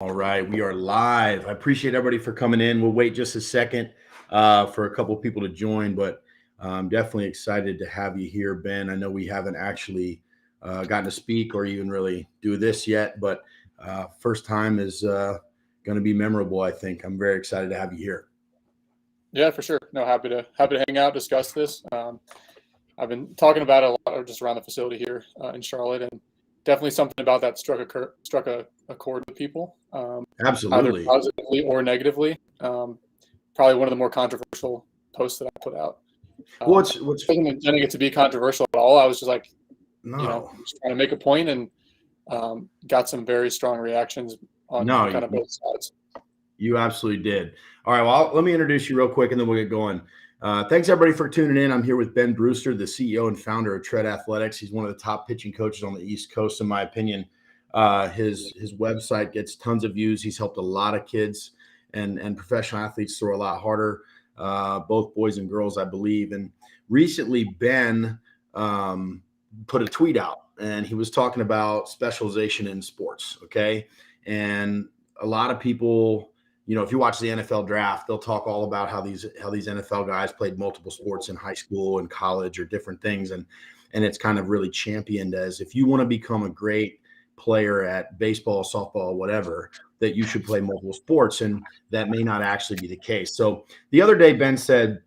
All right, we are live. I appreciate everybody for coming in. We'll wait just a second for a couple of people to join, but I'm definitely excited to have you here, Ben. I know we haven't actually gotten to speak or even really do this yet, but first time is going to be memorable, I think. I'm very excited to have you here. Yeah, for sure. No, happy to hang out, discuss this. I've been talking about it a lot just around the facility here in Charlotte, and definitely something about that struck a chord with people, either Absolutely. positively or negatively. Probably one of the more controversial posts that I put out. What's Wasn't intending it to be controversial at all. I was just like, no, just trying to make a point, and got some very strong reactions on no, kind of both sides. you absolutely did. All right. Well, let me introduce you real quick and then we'll get going. Thanks, everybody, for tuning in. I'm here with Ben Brewster, the CEO and founder of Tread Athletics. He's one of the top pitching coaches on the East Coast, in my opinion. His website gets tons of views. He's helped a lot of kids and professional athletes throw a lot harder, both boys and girls, I believe. And recently, Ben put a tweet out, and he was talking about specialization in sports, okay? And a lot of people, if you watch the NFL draft, they'll talk all about how these NFL guys played multiple sports in high school and college or different things, and it's kind of really championed as if you want to become a great player at baseball, softball, whatever, that you should play multiple sports, and that may not actually be the case. So the other day, Ben said,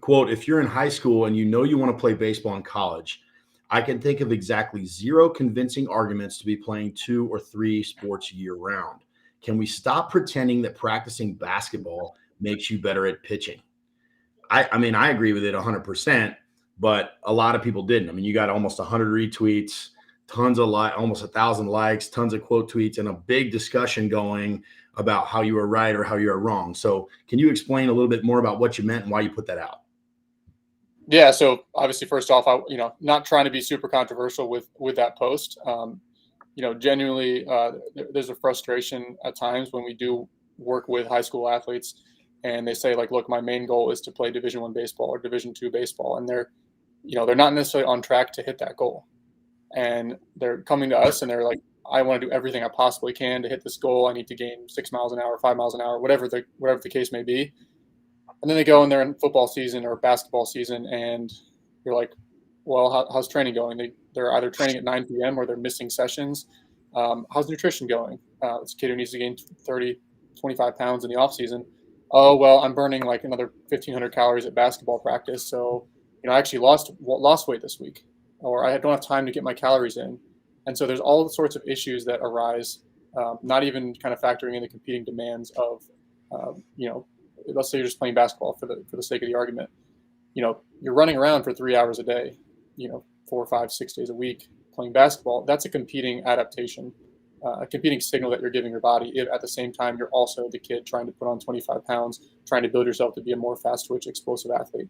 quote, "If you're in high school and you know you want to play baseball in college, I can think of exactly zero convincing arguments to be playing 2 or 3 sports year round. Can we stop pretending that practicing basketball makes you better at pitching?" I mean, I agree with it 100%, but a lot of people didn't. I mean, you got almost 100 retweets, tons of almost 1,000 likes, tons of quote tweets, and a big discussion going about how you were right or how you are wrong. So, can you explain a little bit more about what you meant and why you put that out? Yeah, so obviously, first off, not trying to be super controversial with that post. Genuinely, there's a frustration at times when we do work with high school athletes, and they say like, "Look, my main goal is to play Division I baseball or Division II baseball," and they're not necessarily on track to hit that goal, and they're coming to us and they're like, "I want to do everything I possibly can to hit this goal. I need to gain 6 miles an hour, 5 miles an hour, whatever the case may be." And then they go and they're in football season or basketball season, and you're like, well, how's training going? They're either training at 9 p.m. or they're missing sessions. How's nutrition going? This kid who needs to gain 30, 25 pounds in the off season. Oh, well, I'm burning like another 1,500 calories at basketball practice. So, I actually lost weight this week, or I don't have time to get my calories in. And so there's all sorts of issues that arise, not even kind of factoring in the competing demands of, let's say you're just playing basketball for the sake of the argument. You're running around for 3 hours a day, 4, 5, 6 days a week playing basketball. That's a competing adaptation, a competing signal that you're giving your body. If at the same time you're also the kid trying to put on 25 pounds, trying to build yourself to be a more fast twitch, explosive athlete.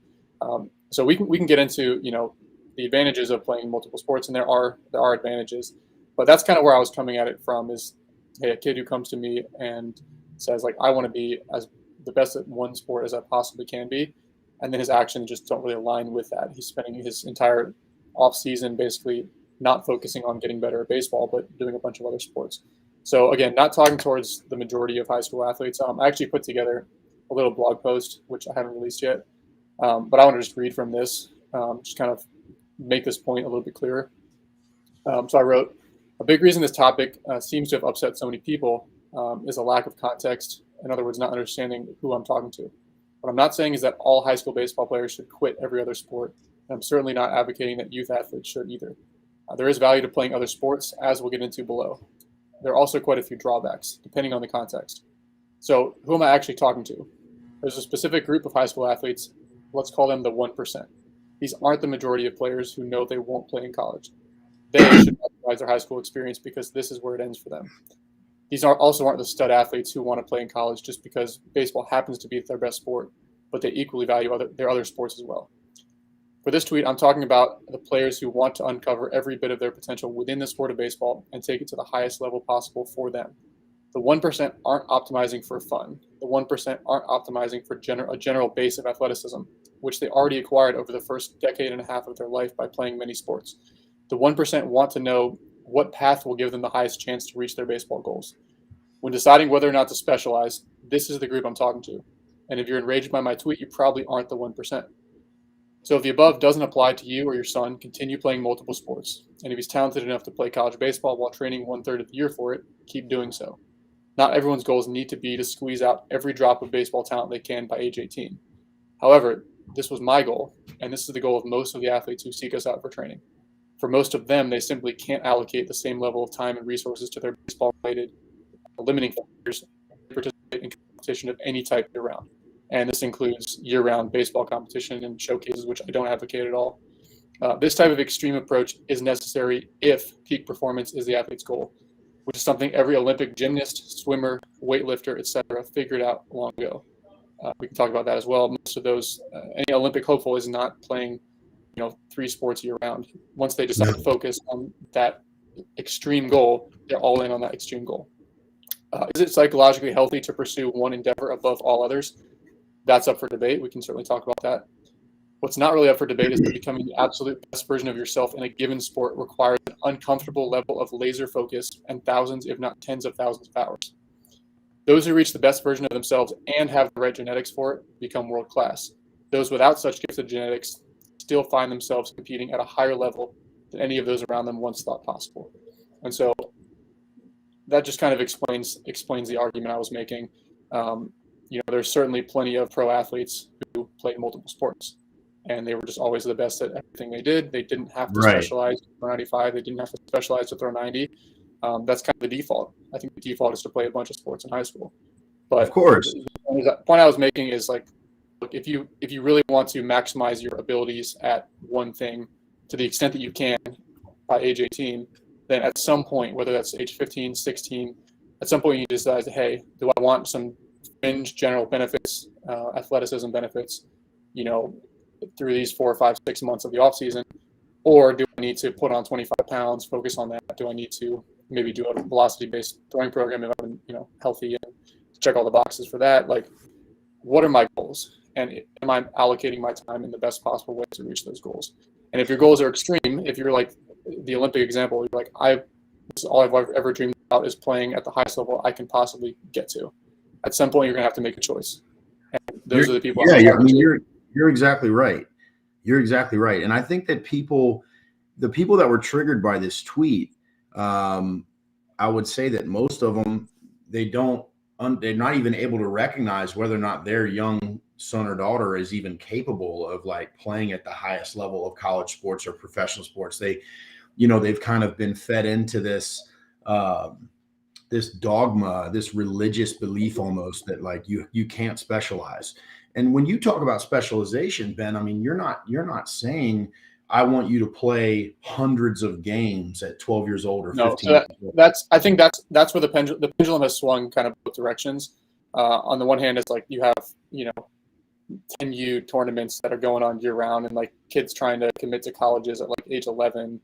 So we can get into the advantages of playing multiple sports, and there are advantages, but that's kind of where I was coming at it from. Is, hey, a kid who comes to me and says like, I want to be as the best at one sport as I possibly can be, and then his actions just don't really align with that. He's spending his entire off season basically not focusing on getting better at baseball, but doing a bunch of other sports. So again, not talking towards the majority of high school athletes. I actually put together a little blog post, which I haven't released yet, but I want to just read from this, just kind of make this point a little bit clearer. So I wrote, a big reason this topic seems to have upset so many people is a lack of context. In other words, not understanding who I'm talking to. What I'm not saying is that all high school baseball players should quit every other sport. And I'm certainly not advocating that youth athletes should either. There is value to playing other sports, as we'll get into below. There are also quite a few drawbacks, depending on the context. So who am I actually talking to? There's a specific group of high school athletes. Let's call them the 1%. These aren't the majority of players who know they won't play in college. They should optimize their high school experience because this is where it ends for them. These also aren't the stud athletes who want to play in college just because baseball happens to be their best sport, but they equally value their other sports as well. For this tweet, I'm talking about the players who want to uncover every bit of their potential within the sport of baseball and take it to the highest level possible for them. The 1% aren't optimizing for fun. The 1% aren't optimizing for a general base of athleticism, which they already acquired over the first decade and a half of their life by playing many sports. The 1% want to know what path will give them the highest chance to reach their baseball goals. When deciding whether or not to specialize, this is the group I'm talking to. And if you're enraged by my tweet, you probably aren't the 1%. So if the above doesn't apply to you or your son, continue playing multiple sports. And if he's talented enough to play college baseball while training 1/3 of the year for it, keep doing so. Not everyone's goals need to be to squeeze out every drop of baseball talent they can by age 18. However, this was my goal, and this is the goal of most of the athletes who seek us out for training. For most of them, they simply can't allocate the same level of time and resources to their baseball-related limiting factors to participate in competition of any type year-round. And this includes year-round baseball competition and showcases, which I don't advocate at all. This type of extreme approach is necessary if peak performance is the athlete's goal, which is something every Olympic gymnast, swimmer, weightlifter, etc., figured out long ago. We can talk about that as well. Most of those, any Olympic hopeful is not playing, 3 sports year-round. Once they decide to focus on that extreme goal, they're all in on that extreme goal. Is it psychologically healthy to pursue one endeavor above all others? That's up for debate. We can certainly talk about that. What's not really up for debate is that becoming the absolute best version of yourself in a given sport requires an uncomfortable level of laser focus and thousands, if not tens of thousands of hours. Those who reach the best version of themselves and have the right genetics for it become world class. Those without such gifted genetics still find themselves competing at a higher level than any of those around them once thought possible. And so that just kind of explains the argument I was making. There's certainly plenty of pro athletes who played multiple sports, and they were just always the best at everything they did. They didn't have to specialize to throw 95. They didn't have to specialize to throw 90. That's kind of the default. I think the default is to play a bunch of sports in high school. But of course, the point I was making is like, look, if you really want to maximize your abilities at one thing to the extent that you can by age 18, then at some point, whether that's age 15, 16, at some point you decide, hey, do I want some fringe general benefits, athleticism benefits, through these 4, 5, 6 months of the off season, or do I need to put on 25 pounds, focus on that? Do I need to maybe do a velocity-based throwing program if I'm, healthy and check all the boxes for that? Like, what are my goals? And am I allocating my time in the best possible way to reach those goals? And if your goals are extreme, if you're like the Olympic example, you're like, this is all I've ever dreamed about is playing at the highest level I can possibly get to. At some point, you're going to have to make a choice. And those are the people. Yeah, you're exactly right. You're exactly right. And I think that the people that were triggered by this tweet, I would say that most of them, they're not even able to recognize whether or not their young son or daughter is even capable of like playing at the highest level of college sports or professional sports. They've kind of been fed into this, this dogma, this religious belief almost that like you can't specialize. And when you talk about specialization, Ben, I mean, you're not saying I want you to play hundreds of games at 12 years old or 15. So I think that's where the pendulum has swung kind of both directions. On the one hand, it's like you have 10U tournaments that are going on year round, and like kids trying to commit to colleges at like age 11,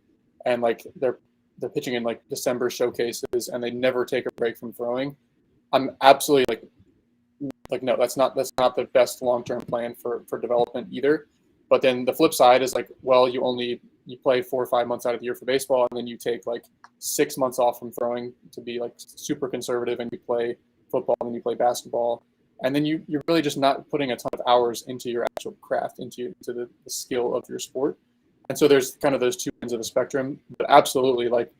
and like they're pitching in like December showcases, and they never take a break from throwing. I'm absolutely like no, that's not the best long-term plan for development either. But then the flip side is like, well, you play 4 or 5 months out of the year for baseball, and then you take like 6 months off from throwing to be like super conservative, and you play football and you play basketball, and then you're really just not putting a ton of hours into your actual craft, into the skill of your sport. And so there's kind of those two ends of the spectrum. But absolutely, like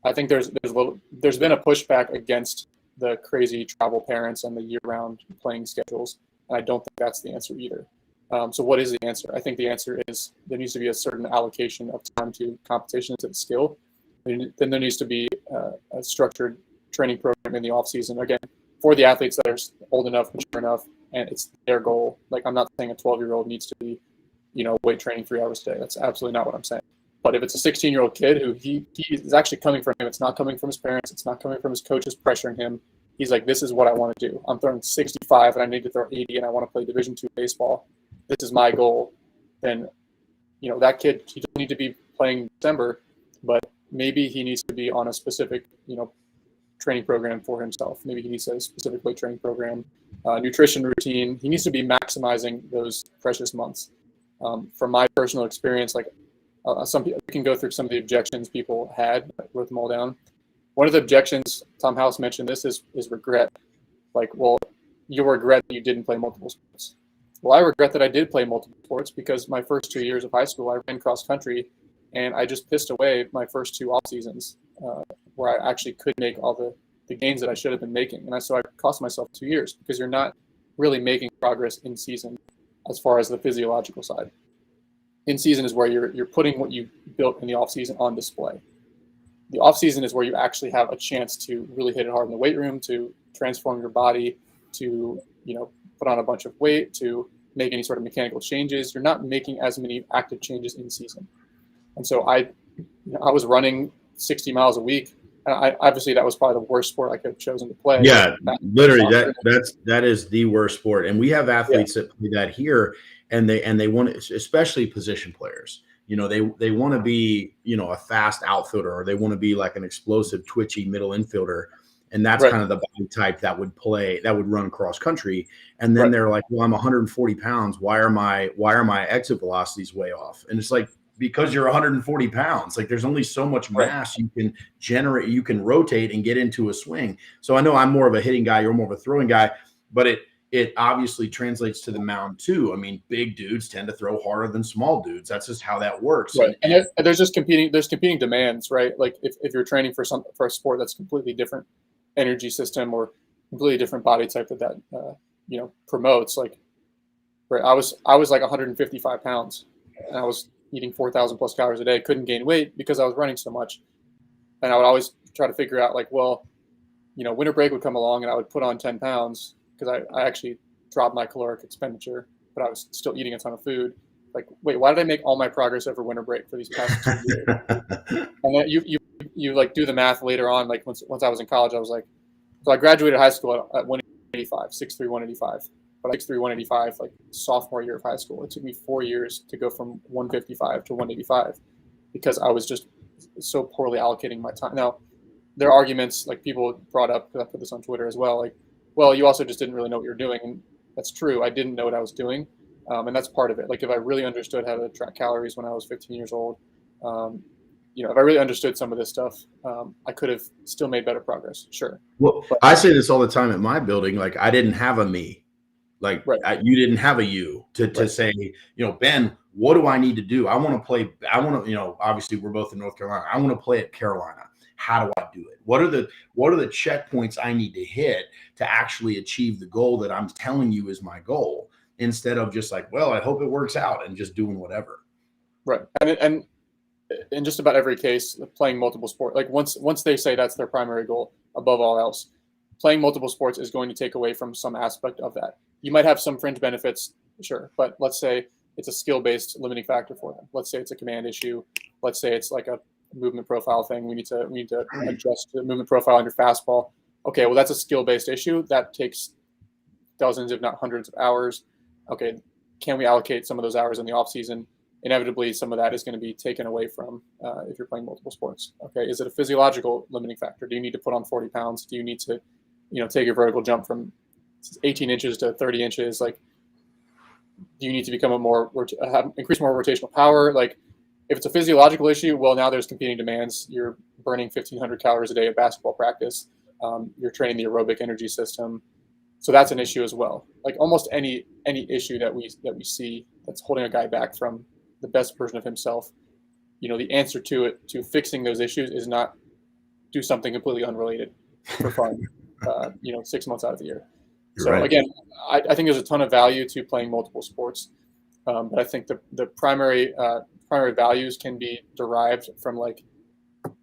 I think there's been a pushback against the crazy travel parents and the year-round playing schedules, and I don't think that's the answer either. So what is the answer? I think the answer is there needs to be a certain allocation of time to competition, to the skill. And then there needs to be a structured training program in the off season, again, for the athletes that are old enough, mature enough, and it's their goal. Like I'm not saying a 12-year-old needs to be, weight training 3 hours a day. That's absolutely not what I'm saying. But if it's a 16-year-old kid who he is actually coming from him, it's not coming from his parents, it's not coming from his coaches pressuring him. He's like, this is what I want to do. I'm throwing 65 and I need to throw 80 and I want to play Division II baseball. This is my goal. Then, that kid, he doesn't need to be playing December, but maybe he needs to be on a specific, training program for himself. Maybe he needs a specific weight training program, nutrition routine. He needs to be maximizing those precious months. From my personal experience, like some people, we can go through some of the objections people had, wrote them all down. one of the objections, Tom House mentioned this, is regret. Like, well, you regret that you didn't play multiple sports. Well, I regret that I did play multiple sports because my first 2 years of high school, I ran cross country, and I just pissed away my first 2 off seasons where I actually could make all the gains that I should have been making. And so I cost myself 2 years because you're not really making progress in season as far as the physiological side. In season is where you're putting what you built in the off season on display. The off season is where you actually have a chance to really hit it hard in the weight room, to transform your body, to, put on a bunch of weight, to make any sort of mechanical changes. You're not making as many active changes in season. And so I was running 60 miles a week. Obviously, that was probably the worst sport I could have chosen to play. Yeah, literally, that is the worst sport. And we have athletes that play that here, and they want, especially position players. They want to be, a fast outfielder, or they want to be like an explosive, twitchy middle infielder. And that's kind of the body type that would run cross country. And then they're like, well, I'm 140 pounds. Why are my exit velocities way off? And it's like, because you're 140 pounds, like there's only so much mass you can generate, you can rotate and get into a swing. So I know I'm more of a hitting guy, you're more of a throwing guy, but it obviously translates to the mound too. I mean, big dudes tend to throw harder than small dudes. That's just how that works. Right. And there's competing demands, right? Like if you're training for a sport that's completely different energy system or completely different body type that promotes, like, right. I was like 155 pounds and I was eating 4,000 plus calories a day, couldn't gain weight because I was running so much. And I would always try to figure out, like, well, winter break would come along and I would put on 10 pounds because I actually dropped my caloric expenditure, but I was still eating a ton of food. Like, wait, why did I make all my progress over winter break for these past 2 years? And then you like do the math later on. Like once I was in college, I was like, so I graduated high school at 185, 6'3", 185. But 6'3", 185, like sophomore year of high school. It took me 4 years to go from 155 to 185 because I was just so poorly allocating my time. Now, there are arguments, like people brought up, because I put this on Twitter as well, like, well, you also just didn't really know what you're doing. And that's true. I didn't know what I was doing. And that's part of it. Like if I really understood how to track calories when I was 15 years old, if I really understood some of this stuff, I could have still made better progress. Sure. Well, but I say this all the time at my building. Like I didn't have a me. Like you didn't have a you to say, Ben, what do I need to do? I want to play. I want to, obviously we're both in North Carolina. I want to play at Carolina. How do I do it? What are the checkpoints I need to hit to actually achieve the goal that I'm telling you is my goal, instead of just like, well, I hope it works out and just doing whatever. Right. And in just about every case, playing multiple sports, like once they say that's their primary goal above all else, playing multiple sports is going to take away from some aspect of that. You might have some fringe benefits, sure, but let's say it's a skill-based limiting factor for them. Let's say it's a command issue. Let's say it's like a movement profile thing. We need to adjust the movement profile on your fastball. Okay, well, that's a skill-based issue. That takes dozens, if not hundreds of hours. Okay, can we allocate some of those hours in the off-season? Inevitably, some of that is going to be taken away from if you're playing multiple sports. Okay, is it a physiological limiting factor? Do you need to put on 40 pounds? Do you need to, take your vertical jump from 18 inches to 30 inches? Like, do you need to become increase more rotational power? Like, if it's a physiological issue, well, now there's competing demands. You're burning 1,500 calories a day of basketball practice. You're training the aerobic energy system. So that's an issue as well. Like almost any issue that we see that's holding a guy back from the best version of himself, the answer to fixing those issues is not do something completely unrelated for fun, 6 months out of the year. So again, I think there's a ton of value to playing multiple sports, but I think the primary values can be derived from like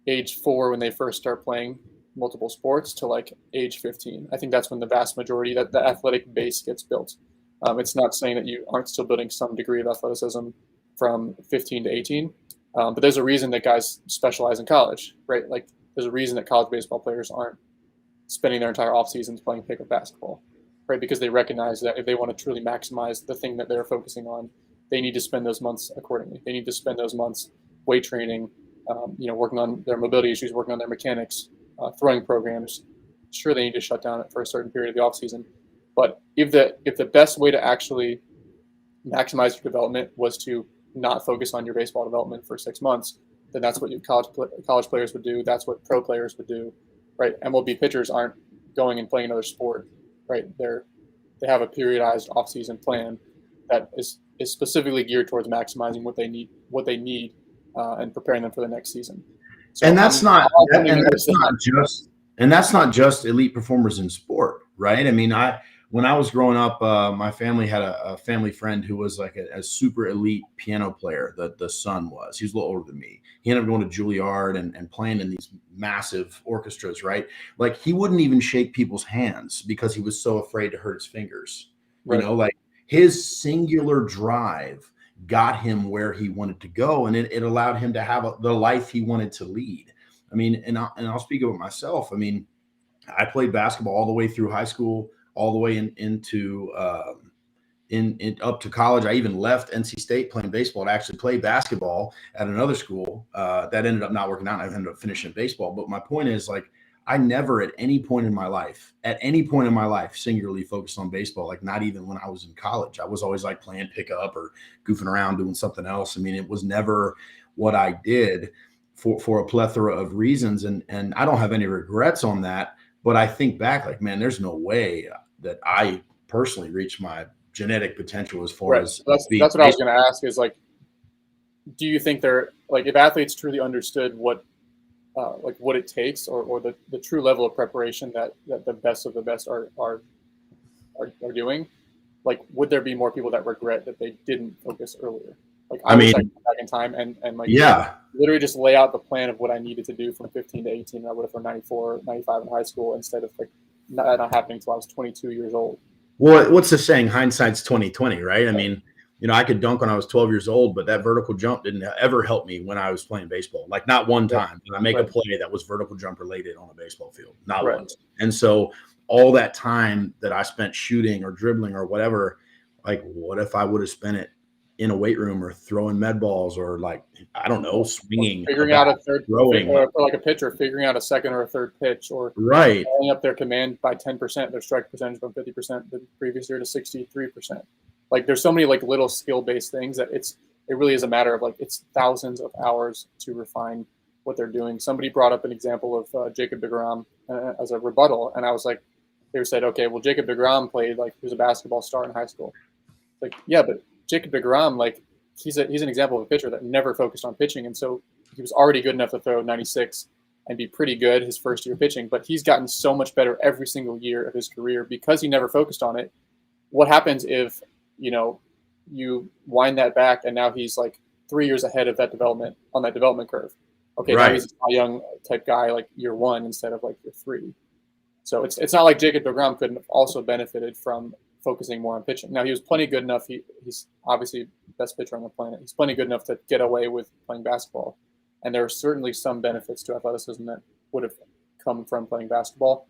age 4 when they first start playing multiple sports to like age 15. I think that's when the vast majority that the athletic base gets built. It's not saying that you aren't still building some degree of athleticism from 15 to 18, but there's a reason that guys specialize in college, right? Like there's a reason that college baseball players aren't spending their entire off seasons playing pickup basketball, right? Because they recognize that if they want to truly maximize the thing that they're focusing on, they need to spend those months accordingly. They need to spend those months weight training, working on their mobility issues, working on their mechanics, throwing programs. Sure, they need to shut down for a certain period of the off season, but if the best way to actually maximize your development was to not focus on your baseball development for 6 months, then that's what college players would do. That's what pro players would do. right? MLB pitchers aren't going and playing another sport, right? They have a periodized off-season plan that is specifically geared towards maximizing what they need, and preparing them for the next season. So And that's not and that's not just elite performers in sport, right? I mean, when I was growing up, my family had a family friend who was like a super elite piano player. The son was. He was a little older than me. He ended up going to Juilliard and playing in these massive orchestras, right? Like he wouldn't even shake people's hands because he was so afraid to hurt his fingers. Right. Like his singular drive got him where he wanted to go, and it allowed him to have the life he wanted to lead. I mean, and I'll speak about myself. I mean, I played basketball all the way through high school, all the way into up to college. I even left NC State playing baseball to actually play basketball at another school. That ended up not working out, and I ended up finishing baseball. But my point is, like, I never at any point in my life, singularly focused on baseball. Like not even when I was in college. I was always like playing pickup or goofing around doing something else. I mean, it was never what I did for a plethora of reasons. And I don't have any regrets on that. But I think back like, man, there's no way that I personally reached my genetic potential as far as that's what I was going to ask is like, do you think they're like, if athletes truly understood what it takes or the true level of preparation that the best of the best are doing, like, would there be more people that regret that they didn't focus earlier? Like, I wish I could go back in time and like, literally just lay out the plan of what I needed to do from 15 to 18. I would have for 94, 95 in high school instead of like not happening until I was 22 years old. Well, what's the saying? Hindsight's 20/20, right? I mean, I could dunk when I was 12 years old, but that vertical jump didn't ever help me when I was playing baseball. Like not one time did I make a play that was vertical jump related on a baseball field. Not once. And so all that time that I spent shooting or dribbling or whatever, like what if I would have spent it in a weight room or throwing med balls or like, I don't know, swinging, figuring out a third, throwing, or like a pitcher, figuring out a second or a third pitch, or pulling up their command by 10%, their strike percentage from 50% the previous year to 63%. Like there's so many like little skill-based things that it really is a matter of like, it's thousands of hours to refine what they're doing. Somebody brought up an example of Jacob deGrom as a rebuttal. And I was like, they said, okay, well, Jacob deGrom played like, he was a basketball star in high school. Like, yeah, but Jacob deGrom, like he's an example of a pitcher that never focused on pitching. And so he was already good enough to throw 96 and be pretty good his first year pitching, but he's gotten so much better every single year of his career because he never focused on it. What happens if, you wind that back and now he's like 3 years ahead of that development curve. Okay. Now he's a young type guy, like year one instead of like year three. So it's not like Jacob deGrom couldn't have also benefited from focusing more on pitching. Now he was plenty good enough. He's obviously the best pitcher on the planet. He's plenty good enough to get away with playing basketball. And there are certainly some benefits to athleticism that would have come from playing basketball.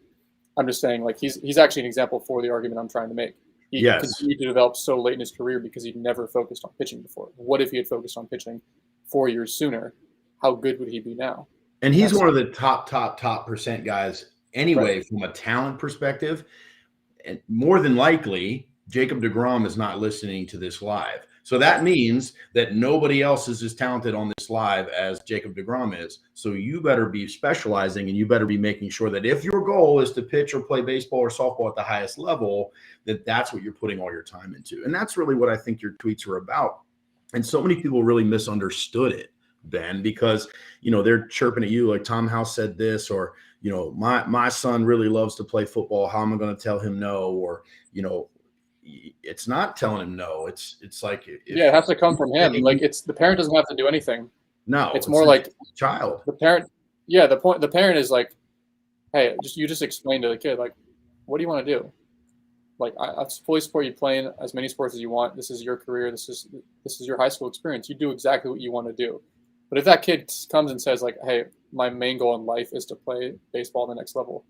I'm just saying, like, he's actually an example for the argument I'm trying to make. He continued to develop so late in his career because he'd never focused on pitching before. What if he had focused on pitching 4 years sooner? How good would he be now? And he's one of the top percent guys anyway, from a talent perspective. And more than likely, Jacob deGrom is not listening to this live. So that means that nobody else is as talented on this live as Jacob deGrom is. So you better be specializing and you better be making sure that if your goal is to pitch or play baseball or softball at the highest level, that's what you're putting all your time into. And that's really what I think your tweets are about. And so many people really misunderstood it, Ben, because, they're chirping at you like Tom House said this, or, my son really loves to play football. How am I going to tell him no? Or, it's not telling him no. It's like, it has to come from him. Like the parent doesn't have to do anything. No, it's more like child. The parent. Yeah. The parent is like, hey, you just explain to the kid, like, what do you want to do? Like, I fully support you playing as many sports as you want. This is your career. This is your high school experience. You do exactly what you want to do. But if that kid comes and says like, hey, my main goal in life is to play baseball at the next level,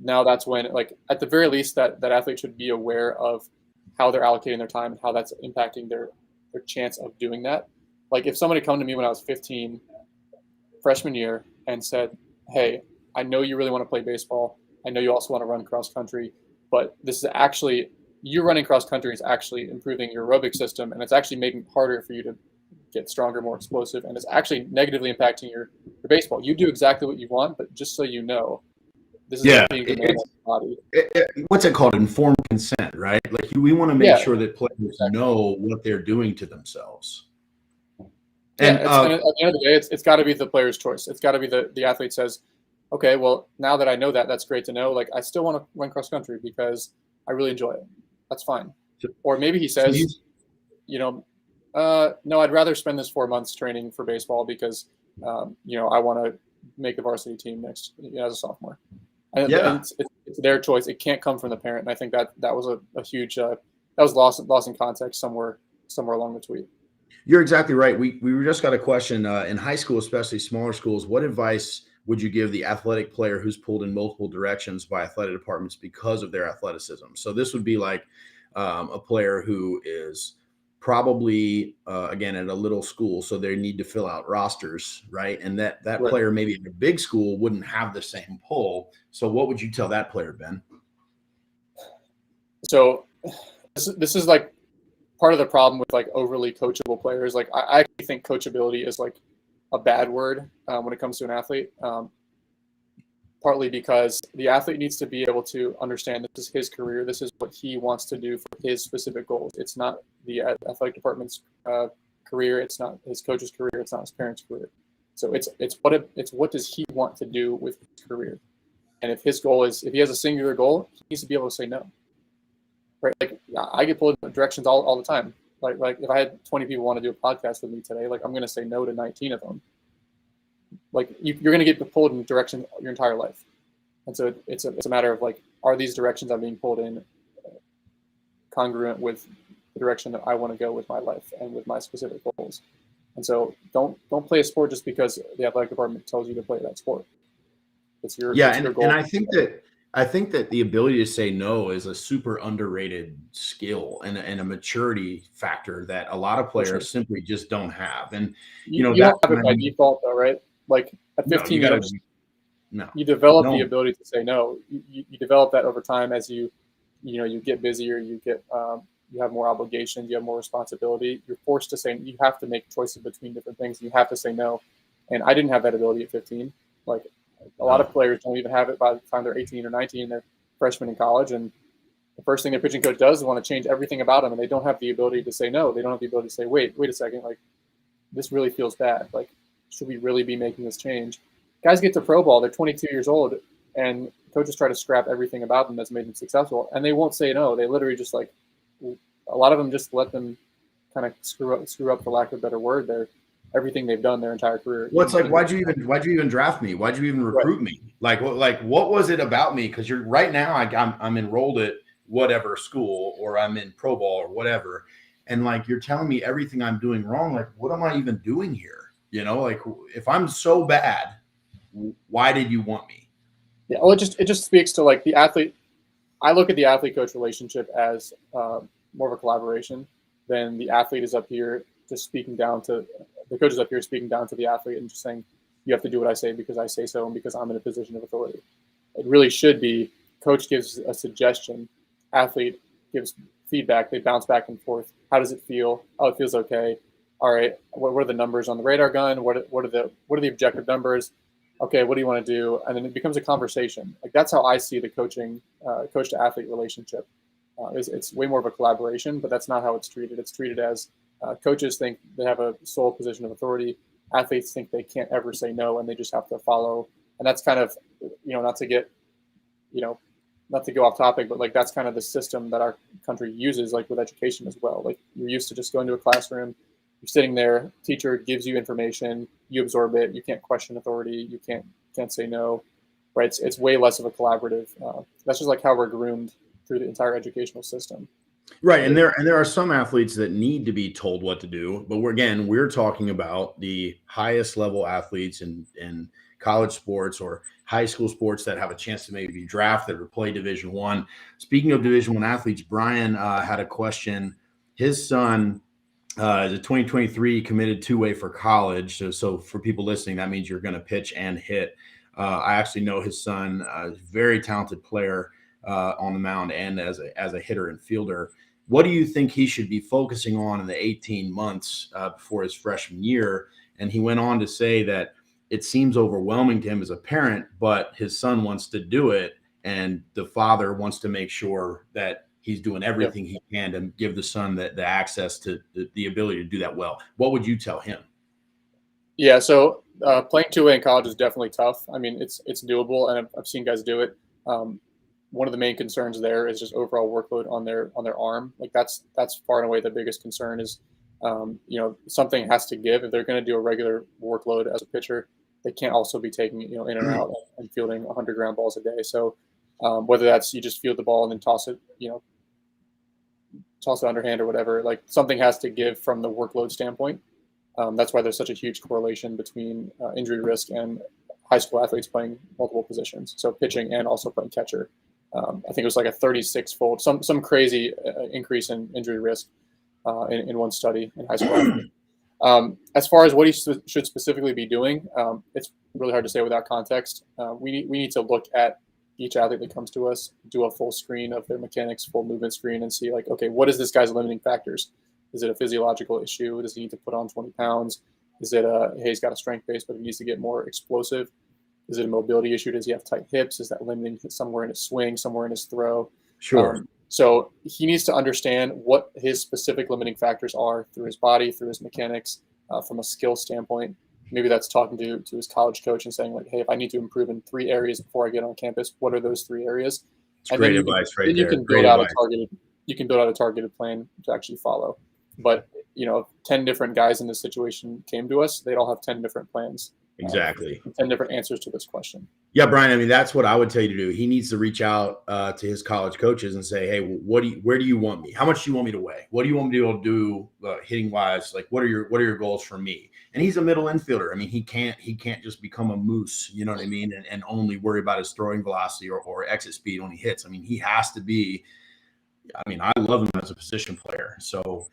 now that's when, like, at the very least, that athlete should be aware of how they're allocating their time and how that's impacting their chance of doing that. Like, if somebody come to me when I was 15, freshman year, and said, hey, I know you really want to play baseball. I know you also want to run cross country, but this is actually, you running cross country is actually improving your aerobic system, and it's actually making it harder for you to get stronger, more explosive, and it's actually negatively impacting your baseball. You do exactly what you want, but just so you know, This is Yeah, being demanded on the body. what's it called? Informed consent, right? Like we want to make Yeah, sure that players exactly. know what they're doing to themselves. Yeah, And and at the end of the day, it's got to be the player's choice. It's got to be the athlete says, okay, well, now that I know that, that's great to know. Like, I still want to run cross country because I really enjoy it. That's fine. Or maybe he so says, no, I'd rather spend this 4 months training for baseball because, I want to make the varsity team next as a sophomore. And it's their choice. It can't come from the parent. And I think that was a huge that was lost in context somewhere along the tweet. You're exactly right. We just got a question in high school, especially smaller schools. What advice would you give the athletic player who's pulled in multiple directions by athletic departments because of their athleticism? So this would be like a player who is probably again at a little school, so they need to fill out rosters, right? And that Right. player maybe at a big school wouldn't have the same pull. So what would you tell that player, Ben? So this is like part of the problem with like overly coachable players. Like I actually think coachability is like a bad word when it comes to an athlete. Partly because the athlete needs to be able to understand this is his career. This is what he wants to do for his specific goals. It's not the athletic department's career. It's not his coach's career. It's not his parents' career. So it's what does he want to do with his career? And if he has a singular goal, he needs to be able to say no. Right? Like I get pulled in directions all the time. Like if I had 20 people want to do a podcast with me today, like I'm going to say no to 19 of them. Like you're going to get pulled in direction your entire life. And so it's a matter of like, are these directions I'm being pulled in congruent with the direction that I want to go with my life and with my specific goals? And so don't play a sport just because the athletic department tells you to play that sport. It's your goal. And I think that the ability to say no is a super underrated skill and a maturity factor that a lot of players simply just don't have. And you don't have it by default though, right? Like at 15 years, you develop the ability to say no. You develop that over time as you get busier, you have more obligations, you have more responsibility. You're forced to say, you have to make choices between different things. You have to say no. And I didn't have that ability at 15. Like a lot of players don't even have it by the time they're 18 or 19. They're freshmen in college, and the first thing their pitching coach does is want to change everything about them, and they don't have the ability to say no. They don't have the ability to say, wait a second, like this really feels bad. Like, should we really be making this change? Guys get to pro ball, they're 22 years old, and coaches try to scrap everything about them that's made them successful, and they won't say no. They literally just like, a lot of them just let them kind of screw up, for lack of a better word. Everything they've done their entire career. Well, it's like, why'd you even draft me? Why'd you even recruit me? Like what was it about me? Because you're right now, I'm enrolled at whatever school, or I'm in pro ball or whatever, and like you're telling me everything I'm doing wrong. Like, what am I even doing here? Like if I'm so bad, why did you want me? Yeah, well, it just speaks to like the athlete. I look at the athlete coach relationship as more of a collaboration than the athlete is up here just speaking down to the coach is up here speaking down to the athlete and just saying, you have to do what I say because I say so and because I'm in a position of authority. It really should be coach gives a suggestion, athlete gives feedback, they bounce back and forth. How does it feel? Oh, it feels okay. All right, what are the numbers on the radar gun? What are the objective numbers? Okay, what do you want to do? And then it becomes a conversation. Like that's how I see the coach to athlete relationship. It's way more of a collaboration, but that's not how it's treated. It's treated as coaches think they have a sole position of authority. Athletes think they can't ever say no, and they just have to follow. And that's kind of, not to go off topic, but like that's kind of the system that our country uses, like with education as well. Like you're used to just going to a classroom, you're sitting there, teacher gives you information, you absorb it, you can't question authority, you can't say no, right? It's way less of a collaborative. That's just like how we're groomed through the entire educational system. Right, and there are some athletes that need to be told what to do, but we're talking about the highest level athletes in college sports or high school sports that have a chance to maybe be drafted or play Division I. Speaking of Division I athletes, Brian had a question. His son is a 2023 committed two-way for college. So for people listening, that means you're going to pitch and hit. I actually know his son, a very talented player on the mound and as a hitter and fielder. What do you think he should be focusing on in the 18 months before his freshman year? And he went on to say that it seems overwhelming to him as a parent, but his son wants to do it. And the father wants to make sure that he's doing everything he can to give the son the access to the ability to do that well. What would you tell him? Yeah, so playing 2A in college is definitely tough. I mean, it's doable, and I've seen guys do it. One of the main concerns there is just overall workload on their arm. Like that's far and away the biggest concern is, something has to give. If they're going to do a regular workload as a pitcher, they can't also be taking in and out and fielding 100 ground balls a day. So whether that's you just field the ball and then toss it underhand or whatever, like something has to give from the workload standpoint. That's why there's such a huge correlation between injury risk and high school athletes playing multiple positions. So pitching and also playing catcher. I think it was like a 36-fold, some crazy increase in injury risk in one study in high school. As far as what he should specifically be doing, it's really hard to say without context. We need to look at each athlete that comes to us, do a full screen of their mechanics, full movement screen, and see like, okay, what is this guy's limiting factors? Is it a physiological issue? Does he need to put on 20 pounds? Is it hey, he's got a strength base, but he needs to get more explosive? Is it a mobility issue? Does he have tight hips? Is that limiting somewhere in his swing, somewhere in his throw? Sure. So he needs to understand what his specific limiting factors are through his body, through his mechanics, from a skill standpoint. Maybe that's talking to his college coach and saying like, hey, if I need to improve in 3 areas before I get on campus, what are those 3 areas? It's great advice right there. You can build out a targeted plan to actually follow. But 10 different guys in this situation came to us, they'd all have 10 different plans. Exactly. 10 different answers to this question. Yeah, Brian, I mean, that's what I would tell you to do. He needs to reach out to his college coaches and say, hey, where do you want me? How much do you want me to weigh? What do you want me to be able to do hitting wise? Like, what are your goals for me? And he's a middle infielder. I mean, he can't just become a moose, you know what I mean? And only worry about his throwing velocity or exit speed when he hits. I mean, he has to be, I love him as a position player. So,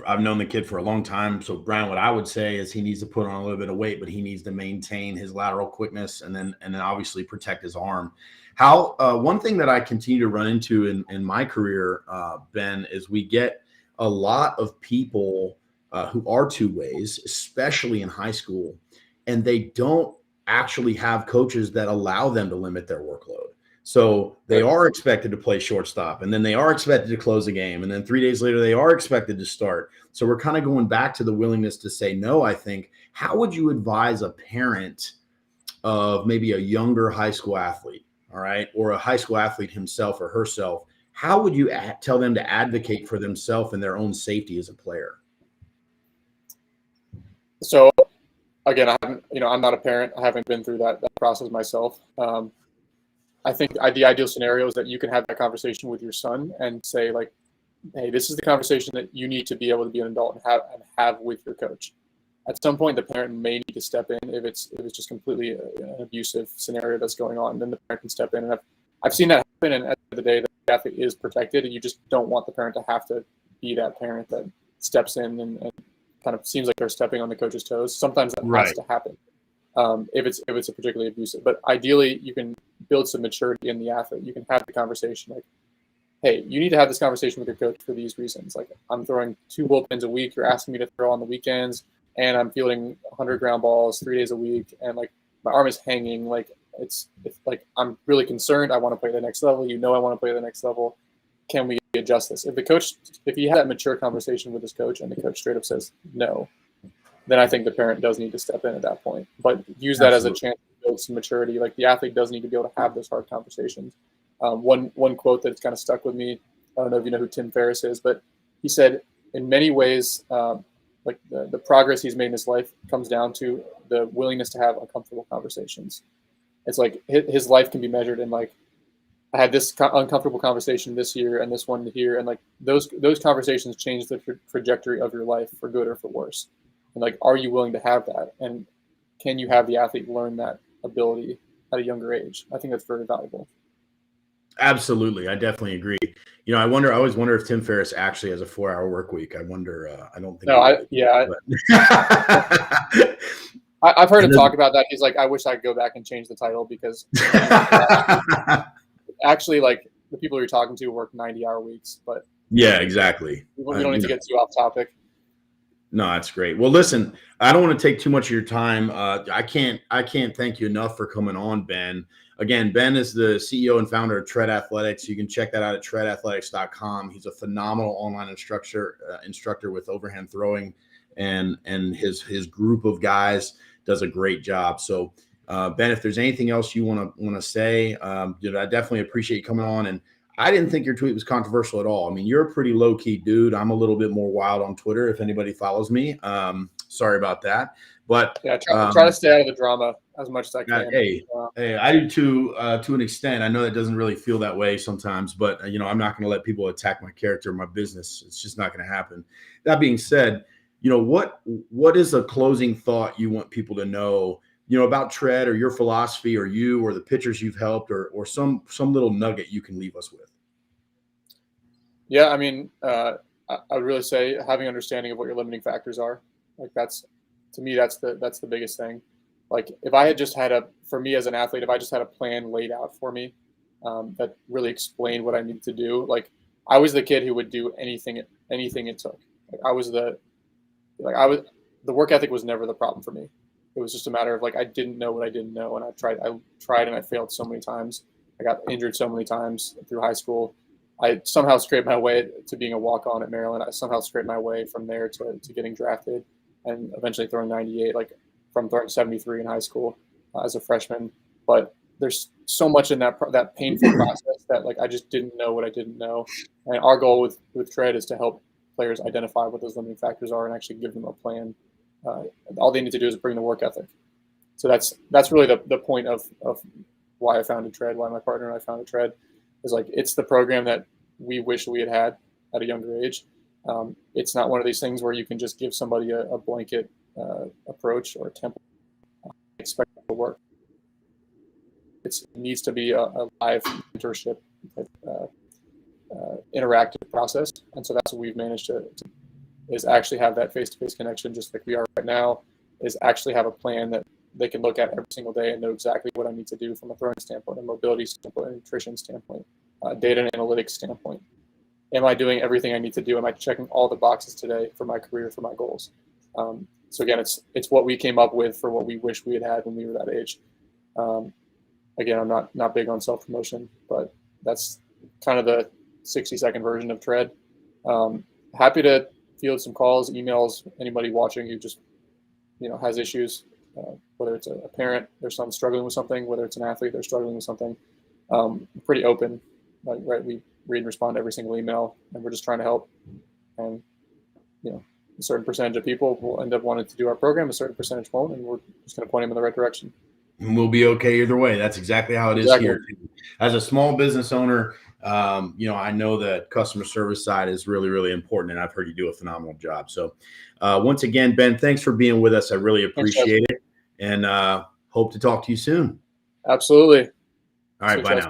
I've known the kid for a long time. So Brian, what I would say is he needs to put on a little bit of weight, but he needs to maintain his lateral quickness and then obviously protect his arm. One thing that I continue to run into in my career, Ben, is we get a lot of people who are 2-ways, especially in high school, and they don't actually have coaches that allow them to limit their workload. So they are expected to play shortstop, and then they are expected to close a game, and then 3 days later they are expected to start. So we're kind of going back to the willingness to say no, I think. How would you advise a parent of maybe a younger high school athlete, all right, or a high school athlete himself or herself? How would you tell them to advocate for themselves and their own safety as a player? So again, I'm not a parent. I haven't been through that process myself. I think the ideal scenario is that you can have that conversation with your son and say like, hey, this is the conversation that you need to be able to be an adult and have with your coach. At some point, the parent may need to step in if it's just completely an abusive scenario that's going on. Then the parent can step in, and I've seen that happen. And at the end of the day, the athlete is protected, and you just don't want the parent to have to be that parent that steps in and kind of seems like they're stepping on the coach's toes. Sometimes that has to happen. If it's a particularly abusive, but ideally you can build some maturity in the athlete. You can have the conversation like, hey, you need to have this conversation with your coach for these reasons. Like, I'm throwing 2 bullpens a week. You're asking me to throw on the weekends, and I'm fielding 100 ground balls 3 days a week. And like, my arm is hanging. Like, it's like, I'm really concerned. I want to play the next level. I want to play the next level. Can we adjust this? If he had that mature conversation with his coach and the coach straight up says no, then I think the parent does need to step in at that point. But use that as a chance to build some maturity. Like, the athlete does need to be able to have those hard conversations. One quote that's kind of stuck with me, I don't know if you know who Tim Ferriss is, but he said, in many ways, like the progress he's made in his life comes down to the willingness to have uncomfortable conversations. It's like his life can be measured in like, I had this uncomfortable conversation this year and this one here, and like those conversations change the trajectory of your life for good or for worse. And like, are you willing to have that? And can you have the athlete learn that ability at a younger age? I think that's very valuable. Absolutely. I definitely agree. I always wonder if Tim Ferriss actually has a 4-hour work week. I wonder, I don't think. No, I've heard him talk about that. He's like, I wish I could go back and change the title because actually, like, the people you're talking to work 90-hour weeks, but yeah, exactly. We don't need to get too off topic. No, that's great. Well, listen, I don't want to take too much of your time. I can't thank you enough for coming on, Ben. Again, Ben is the CEO and founder of Tread Athletics. You can check that out at treadathletics.com. He's a phenomenal online instructor with overhand throwing, and his group of guys does a great job. So, Ben, if there's anything else you want to say, I definitely appreciate you coming on. And I didn't think your tweet was controversial at all. I mean, you're a pretty low key dude. I'm a little bit more wild on Twitter. If anybody follows me, sorry about that. But yeah, try to stay out of the drama as much as I can. Hey, I do to an extent. I know that doesn't really feel that way sometimes, but I'm not going to let people attack my character or my business. It's just not going to happen. That being said, what is a closing thought you want people to know, about Tread or your philosophy or you or the pitchers you've helped or some little nugget you can leave us with? Yeah, I mean, I would really say having understanding of what your limiting factors are. Like to me, that's the biggest thing. Like if I had just for me as an athlete, if I just had a plan laid out for me that really explained what I needed to do, like I was the kid who would do anything it took. Like the work ethic was never the problem for me. It was just a matter of like I didn't know what I didn't know, and I tried and I failed so many times. I got injured so many times through high school. I somehow scraped my way to being a walk-on at Maryland. I somehow scraped my way from there to getting drafted and eventually throwing 98, like from throwing 73 in high school as a freshman. But there's so much in that painful process that like I just didn't know what I didn't know. And our goal with Tread is to help players identify what those limiting factors are and actually give them a plan. All they need to do is bring the work ethic. So that's really the point of why I founded Tread, why my partner and I founded Tread. Is like it's the program that we wish we had at a younger age. It's not one of these things where you can just give somebody a blanket approach or a template expect it to work. It needs to be a live mentorship interactive process, and so that's what we've managed to is actually have that face-to-face connection, just like we are right now. Is actually have a plan that they can look at every single day and know exactly what I need to do from a throwing standpoint, a mobility standpoint, a nutrition standpoint, data and analytics standpoint. Am I doing everything I need to do? Am I checking all the boxes today for my career, for my goals? So again, it's what we came up with for what we wish we had when we were that age. Again, I'm not big on self-promotion, but that's kind of the 60-second version of Tread. Happy to field some calls, emails, anybody watching who just has issues. Whether it's a parent, their son's struggling with something, whether it's an athlete, they're struggling with something. Pretty open, right? We read and respond to every single email, and we're just trying to help. And a certain percentage of people will end up wanting to do our program, a certain percentage won't, and we're just going to point them in the right direction. And we'll be okay either way. That's exactly how it is here. As a small business owner, I know that customer service side is really, really important, and I've heard you do a phenomenal job. So once again, Ben, thanks for being with us. I really appreciate it, and hope to talk to you soon. Absolutely. All right, bye now.